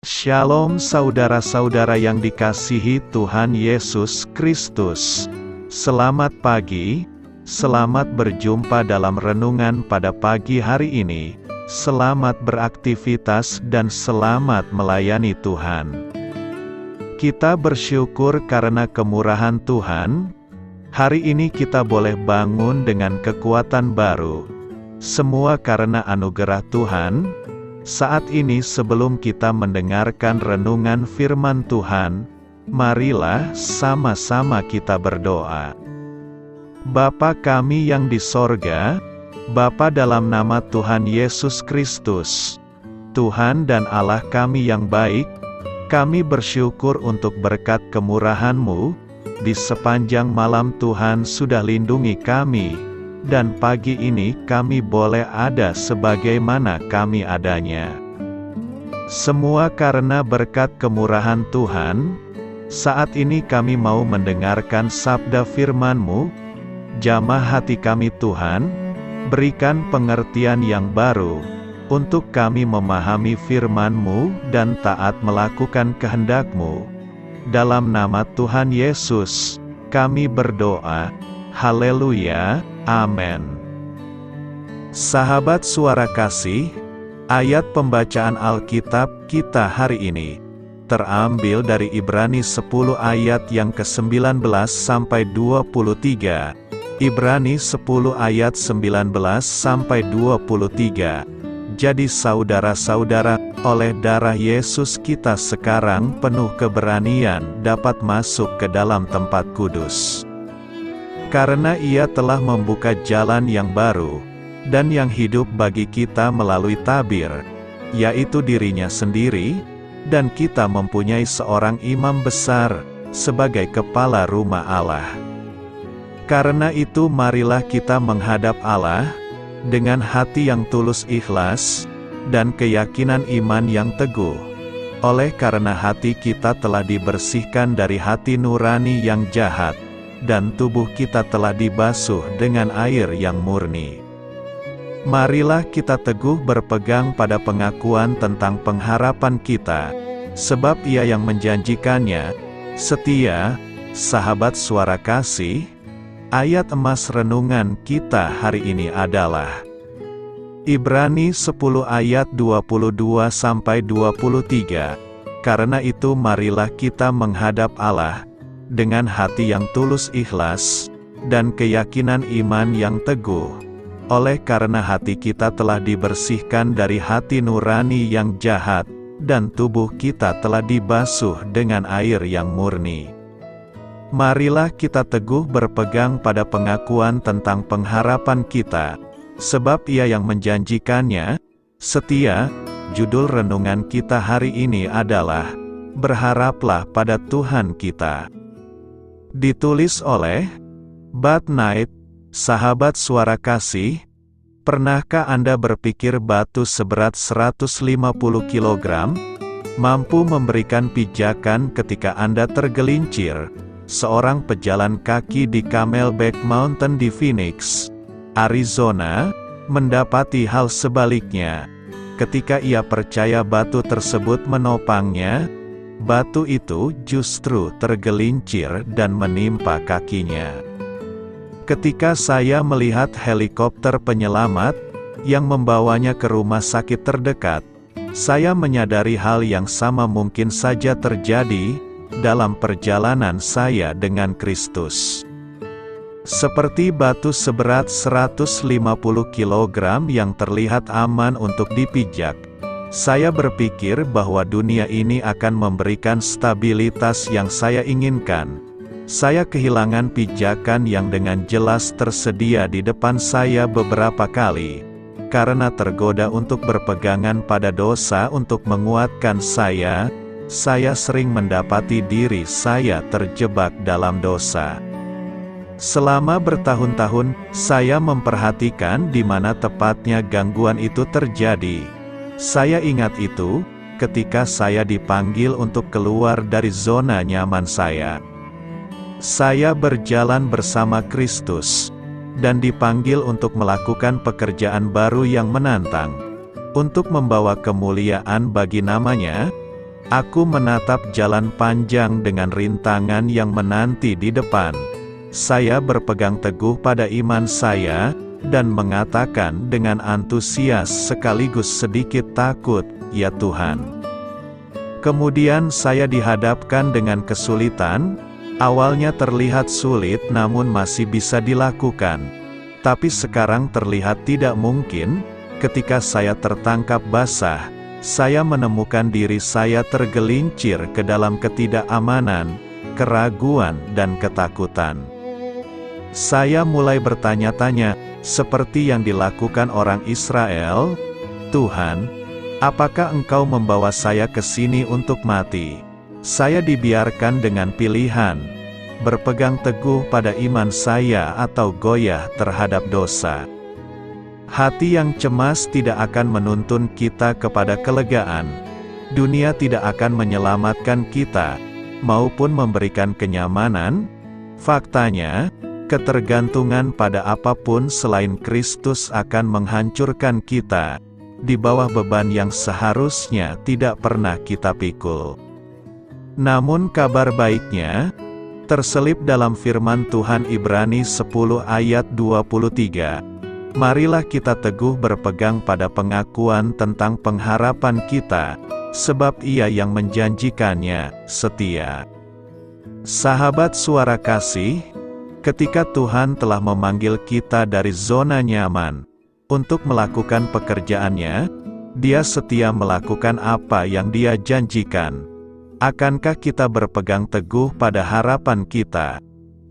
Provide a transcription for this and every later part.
Shalom saudara-saudara yang dikasihi Tuhan Yesus Kristus. Selamat pagi, selamat berjumpa dalam renungan pada pagi hari ini. Selamat beraktivitas dan selamat melayani Tuhan. Kita bersyukur karena kemurahan Tuhan. Hari ini kita boleh bangun dengan kekuatan baru. Semua karena anugerah Tuhan. Saat ini sebelum kita mendengarkan renungan firman Tuhan, marilah sama-sama kita berdoa. Bapa kami yang di sorga, Bapa dalam nama Tuhan Yesus Kristus, Tuhan dan Allah kami yang baik, kami bersyukur untuk berkat kemurahan-Mu, di sepanjang malam Tuhan sudah lindungi kami. Dan pagi ini kami boleh ada sebagaimana kami adanya. Semua karena berkat kemurahan Tuhan. Saat ini kami mau mendengarkan sabda firman-Mu. Jamah hati kami Tuhan, berikan pengertian yang baru, untuk kami memahami firman-Mu dan taat melakukan kehendak-Mu. Dalam nama Tuhan Yesus, kami berdoa. Haleluya. Amin. Sahabat suara kasih, ayat pembacaan Alkitab kita hari ini terambil dari Ibrani 10 ayat yang ke-19 sampai 23. Ibrani 10 ayat 19 sampai 23. Jadi saudara-saudara, oleh darah Yesus kita sekarang penuh keberanian dapat masuk ke dalam tempat kudus. Karena Ia telah membuka jalan yang baru, dan yang hidup bagi kita melalui tabir, yaitu dirinya sendiri, dan kita mempunyai seorang imam besar, sebagai kepala rumah Allah. Karena itu marilah kita menghadap Allah, dengan hati yang tulus ikhlas, dan keyakinan iman yang teguh. Oleh karena hati kita telah dibersihkan dari hati nurani yang jahat, dan tubuh kita telah dibasuh dengan air yang murni. Marilah kita teguh berpegang pada pengakuan tentang pengharapan kita, sebab Ia yang menjanjikannya setia. Sahabat suara kasih, ayat emas renungan kita hari ini adalah Ibrani 10 ayat 22-23. Karena itu marilah kita menghadap Allah dengan hati yang tulus ikhlas, dan keyakinan iman yang teguh. Oleh karena hati kita telah dibersihkan dari hati nurani yang jahat, dan tubuh kita telah dibasuh dengan air yang murni. Marilah kita teguh berpegang pada pengakuan tentang pengharapan kita, sebab Ia yang menjanjikannya setia. Judul renungan kita hari ini adalah Berharaplah pada Tuhan kita. Ditulis oleh Bud Knight. Sahabat suara kasih, pernahkah Anda berpikir batu seberat 150 kg mampu memberikan pijakan ketika Anda tergelincir? Seorang pejalan kaki di Camelback Mountain di Phoenix, Arizona, mendapati hal sebaliknya. Ketika ia percaya batu tersebut menopangnya, batu itu justru tergelincir dan menimpa kakinya. Ketika saya melihat helikopter penyelamat yang membawanya ke rumah sakit terdekat, saya menyadari hal yang sama mungkin saja terjadi dalam perjalanan saya dengan Kristus. Seperti batu seberat 150 kg yang terlihat aman untuk dipijak, saya berpikir bahwa dunia ini akan memberikan stabilitas yang saya inginkan. Saya kehilangan pijakan yang dengan jelas tersedia di depan saya beberapa kali, karena tergoda untuk berpegangan pada dosa untuk menguatkan saya sering mendapati diri saya terjebak dalam dosa. Selama bertahun-tahun, saya memperhatikan di mana tepatnya gangguan itu terjadi. Saya ingat itu, ketika saya dipanggil untuk keluar dari zona nyaman saya. Saya berjalan bersama Kristus, dan dipanggil untuk melakukan pekerjaan baru yang menantang, untuk membawa kemuliaan bagi namanya, Aku menatap jalan panjang dengan rintangan yang menanti di depan. Saya berpegang teguh pada iman saya, dan mengatakan dengan antusias sekaligus sedikit takut, "Ya Tuhan." Kemudian saya dihadapkan dengan kesulitan. Awalnya terlihat sulit namun masih bisa dilakukan. Tapi sekarang terlihat tidak mungkin. Ketika saya tertangkap basah, saya menemukan diri saya tergelincir ke dalam ketidakamanan, keraguan, dan ketakutan. Saya mulai bertanya-tanya, seperti yang dilakukan orang Israel, "Tuhan, apakah Engkau membawa saya ke sini untuk mati?" Saya dibiarkan dengan pilihan, berpegang teguh pada iman saya atau goyah terhadap dosa. Hati yang cemas tidak akan menuntun kita kepada kelegaan. Dunia tidak akan menyelamatkan kita, maupun memberikan kenyamanan. Faktanya, ketergantungan pada apapun selain Kristus akan menghancurkan kita, di bawah beban yang seharusnya tidak pernah kita pikul. Namun kabar baiknya, terselip dalam firman Tuhan Ibrani 10 ayat 23. Marilah kita teguh berpegang pada pengakuan tentang pengharapan kita, sebab Ia yang menjanjikannya setia. Sahabat Suara Kasih, ketika Tuhan telah memanggil kita dari zona nyaman untuk melakukan pekerjaannya, Dia setia melakukan apa yang Dia janjikan. Akankah kita berpegang teguh pada harapan kita,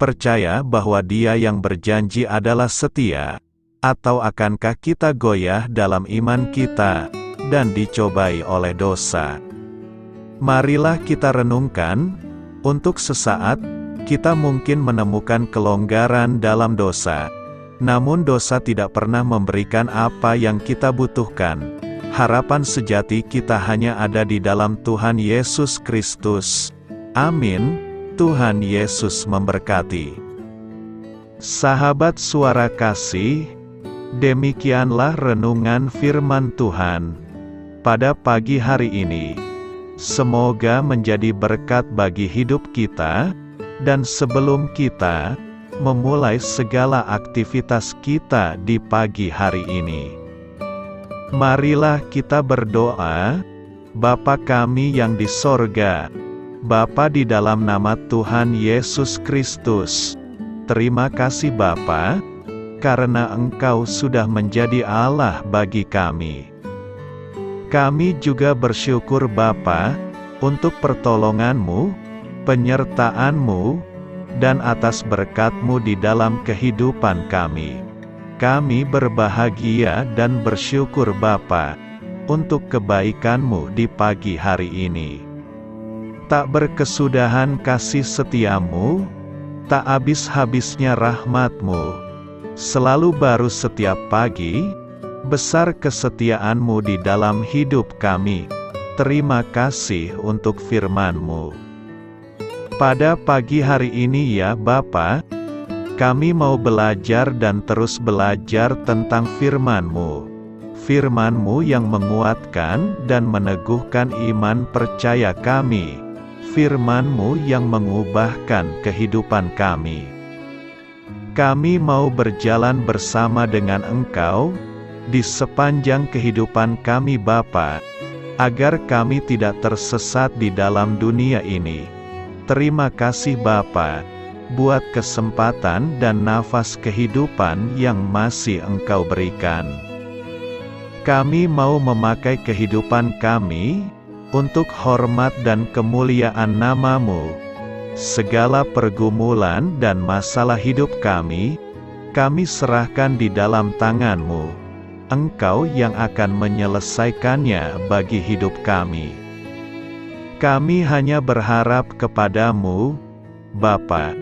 percaya bahwa Dia yang berjanji adalah setia? Atau akankah kita goyah dalam iman kita, dan dicobai oleh dosa? Marilah kita renungkan. Untuk sesaat, kita mungkin menemukan kelonggaran dalam dosa. Namun dosa tidak pernah memberikan apa yang kita butuhkan. Harapan sejati kita hanya ada di dalam Tuhan Yesus Kristus. Amin. Tuhan Yesus memberkati. Sahabat Suara Kasih, demikianlah renungan firman Tuhan pada pagi hari ini. Semoga menjadi berkat bagi hidup kita, dan sebelum kita memulai segala aktivitas kita di pagi hari ini, marilah kita berdoa. Bapa kami yang di sorga, Bapa di dalam nama Tuhan Yesus Kristus, terima kasih Bapa, karena Engkau sudah menjadi Allah bagi kami. Kami juga bersyukur Bapa, untuk pertolongan-Mu, penyertaan-Mu, dan atas berkat-Mu di dalam kehidupan kami. Kami berbahagia dan bersyukur Bapa, untuk kebaikan-Mu di pagi hari ini. Tak berkesudahan kasih setia-Mu, tak habis-habisnya rahmat-Mu. Selalu baru setiap pagi, besar kesetiaan-Mu di dalam hidup kami. Terima kasih untuk firman-Mu. Pada pagi hari ini ya Bapa, kami mau belajar dan terus belajar tentang firman-Mu. Firman-Mu yang menguatkan dan meneguhkan iman percaya kami. Firman-Mu yang mengubahkan kehidupan kami. Kami mau berjalan bersama dengan Engkau, di sepanjang kehidupan kami Bapa, agar kami tidak tersesat di dalam dunia ini. Terima kasih Bapa, buat kesempatan dan nafas kehidupan yang masih Engkau berikan. Kami mau memakai kehidupan kami, untuk hormat dan kemuliaan nama-Mu. Segala pergumulan dan masalah hidup kami serahkan di dalam tangan-Mu. Engkau yang akan menyelesaikannya bagi hidup kami. Kami hanya berharap kepada-Mu, Bapa.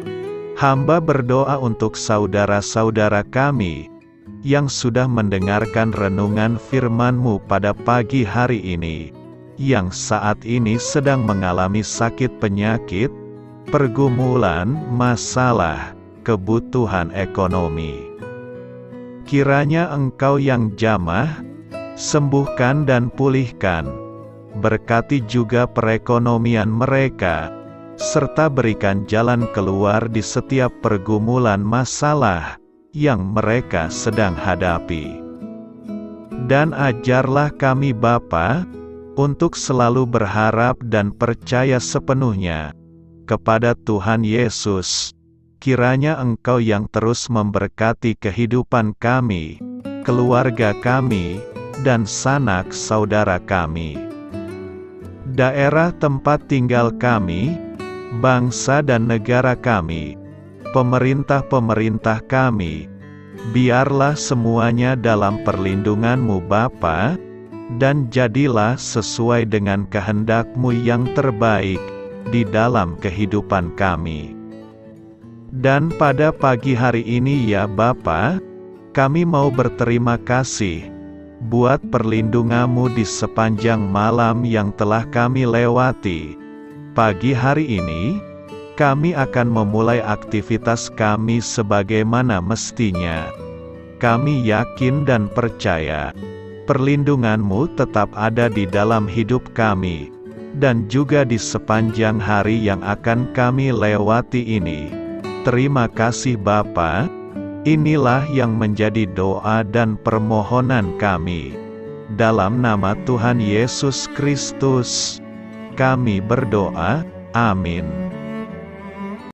Hamba berdoa untuk saudara-saudara kami, yang sudah mendengarkan renungan firman-Mu pada pagi hari ini, yang saat ini sedang mengalami sakit penyakit, pergumulan, masalah, kebutuhan ekonomi. Kiranya Engkau yang jamah, sembuhkan dan pulihkan. berkati juga perekonomian mereka, serta berikan jalan keluar di setiap pergumulan masalah yang mereka sedang hadapi. Dan ajarlah kami Bapa, untuk selalu berharap dan percaya sepenuhnya kepada Tuhan Yesus. Kiranya Engkau yang terus memberkati kehidupan kami, keluarga kami, dan sanak saudara kami, daerah tempat tinggal kami, bangsa dan negara kami, pemerintah-pemerintah kami. Biarlah semuanya dalam perlindungan-Mu Bapa, dan jadilah sesuai dengan kehendak-Mu yang terbaik di dalam kehidupan kami. Dan pada pagi hari ini ya Bapa, kami mau berterima kasih buat perlindungan-Mu di sepanjang malam yang telah kami lewati. Pagi hari ini, kami akan memulai aktivitas kami sebagaimana mestinya. Kami yakin dan percaya, perlindungan-Mu tetap ada di dalam hidup kami, dan juga di sepanjang hari yang akan kami lewati ini. Terima kasih Bapa, inilah yang menjadi doa dan permohonan kami. Dalam nama Tuhan Yesus Kristus, kami berdoa, amin.